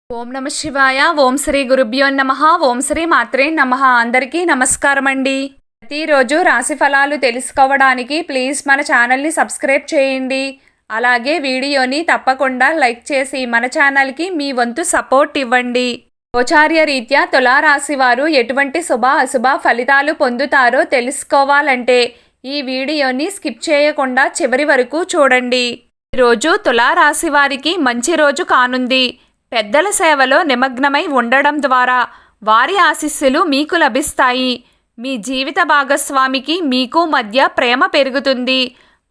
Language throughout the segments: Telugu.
ఓం నమ శివాయ. ఓం శ్రీ గురుభ్యో నమః. ఓం శ్రీ మాత్రే నమః. అందరికీ నమస్కారం అండి. ప్రతిరోజు రాశి ఫలాలు తెలుసుకోవడానికి ప్లీజ్ మన ఛానల్ని సబ్స్క్రైబ్ చేయండి. అలాగే వీడియోని తప్పకుండా లైక్ చేసి మన ఛానల్కి మీ వంతు సపోర్ట్ ఇవ్వండి. గోచార్య రీత్యా తులారాశి వారు ఎటువంటి శుభ అశుభ ఫలితాలు పొందుతారో తెలుసుకోవాలంటే ఈ వీడియోని స్కిప్ చేయకుండా చివరి వరకు చూడండి. ఈరోజు తులారాశి వారికి మంచి రోజు కానుంది. పెద్దల సేవలో నిమగ్నమై ఉండడం ద్వారా వారి ఆశీస్సులు మీకు లభిస్తాయి. మీ జీవిత భాగస్వామికి మీకు మధ్య ప్రేమ పెరుగుతుంది.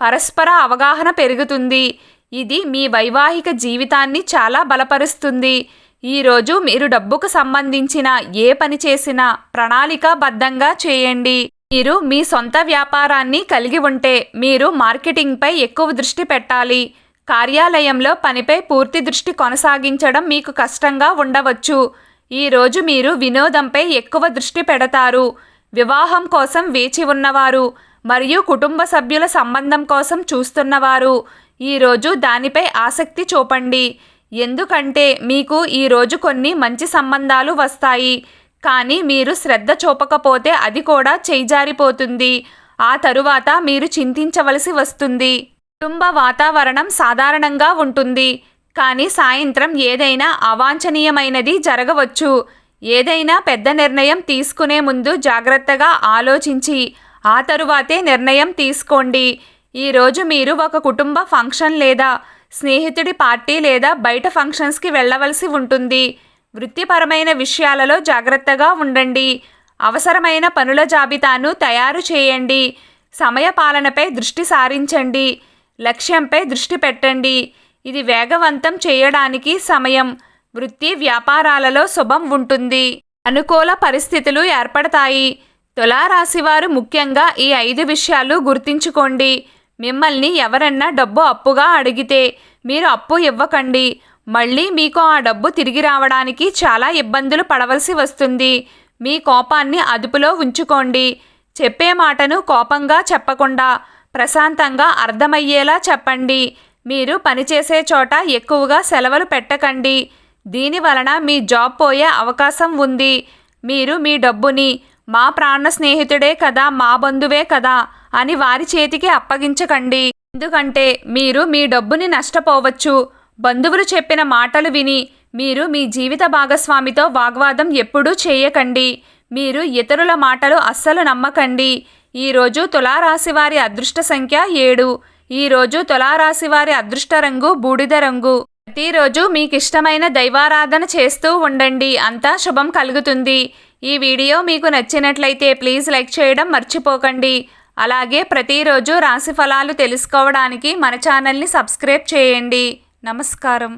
పరస్పర అవగాహన పెరుగుతుంది. ఇది మీ వైవాహిక జీవితాన్ని చాలా బలపరుస్తుంది. ఈరోజు మీరు డబ్బుకు సంబంధించిన ఏ పని చేసినా ప్రణాళికాబద్ధంగా చేయండి. మీరు మీ సొంత వ్యాపారాన్ని కలిగి ఉంటే మీరు మార్కెటింగ్పై ఎక్కువ దృష్టి పెట్టాలి. కార్యాలయంలో పనిపై పూర్తి దృష్టి కొనసాగించడం మీకు కష్టంగా ఉండవచ్చు. ఈరోజు మీరు వినోదంపై ఎక్కువ దృష్టి పెడతారు. వివాహం కోసం వేచి ఉన్నవారు మరియు కుటుంబ సభ్యుల సంబంధం కోసం చూస్తున్నవారు ఈరోజు దానిపై ఆసక్తి చూపండి. ఎందుకంటే మీకు ఈరోజు కొన్ని మంచి సంబంధాలు వస్తాయి. కానీ మీరు శ్రద్ధ చూపకపోతే అది కూడా చేజారిపోతుంది. ఆ తరువాత మీరు చింతించవలసి వస్తుంది. కుటుంబ వాతావరణం సాధారణంగా ఉంటుంది. కానీ సాయంత్రం ఏదైనా అవాంఛనీయమైనది జరగవచ్చు. ఏదైనా పెద్ద నిర్ణయం తీసుకునే ముందు జాగ్రత్తగా ఆలోచించి ఆ తరువాతే నిర్ణయం తీసుకోండి. ఈరోజు మీరు ఒక కుటుంబ ఫంక్షన్ లేదా స్నేహితుడి పార్టీ లేదా బయట ఫంక్షన్స్కి వెళ్ళవలసి ఉంటుంది. వృత్తిపరమైన విషయాలలో జాగ్రత్తగా ఉండండి. అవసరమైన పనుల జాబితాను తయారు చేయండి. సమయపాలనపై దృష్టి సారించండి. లక్ష్యంపై దృష్టి పెట్టండి. ఇది వేగవంతం చేయడానికి సమయం. వృత్తి వ్యాపారాలలో శుభం ఉంటుంది. అనుకూల పరిస్థితులు ఏర్పడతాయి. తులారాశివారు ముఖ్యంగా ఈ 5 విషయాలు గుర్తుంచుకోండి. మిమ్మల్ని ఎవరన్నా డబ్బు అప్పుగా అడిగితే మీరు అప్పు ఇవ్వకండి. మళ్ళీ మీకు ఆ డబ్బు తిరిగి రావడానికి చాలా ఇబ్బందులు పడవలసి వస్తుంది. మీ కోపాన్ని అదుపులో ఉంచుకోండి. చెప్పే మాటను కోపంగా చెప్పకుండా ప్రశాంతంగా అర్థమయ్యేలా చెప్పండి. మీరు పనిచేసే చోట ఎక్కువగా సెలవులు పెట్టకండి. దీని వలన మీ జాబ్ పోయే అవకాశం ఉంది. మీరు మీ డబ్బుని మా ప్రాణ స్నేహితుడే కదా, మా బంధువే కదా అని వారి చేతికి అప్పగించకండి. ఎందుకంటే మీరు మీ డబ్బుని నష్టపోవచ్చు. బంధువులు చెప్పిన మాటలు విని మీరు మీ జీవిత భాగస్వామితో వాగ్వాదం ఎప్పుడూ చేయకండి. మీరు ఇతరుల మాటలు అస్సలు నమ్మకండి. ఈరోజు తులారాశి వారి అదృష్ట సంఖ్య 7. ఈరోజు తులారాశి వారి అదృష్ట రంగు బూడిద రంగు. ప్రతిరోజు మీకు ఇష్టమైన దైవారాధన చేస్తూ ఉండండి. అంతా శుభం కలుగుతుంది. ఈ వీడియో మీకు నచ్చినట్లయితే ప్లీజ్ లైక్ చేయడం మర్చిపోకండి. అలాగే ప్రతిరోజు రాశి ఫలాలు తెలుసుకోవడానికి మన ఛానల్ని సబ్స్క్రైబ్ చేయండి. నమస్కారం.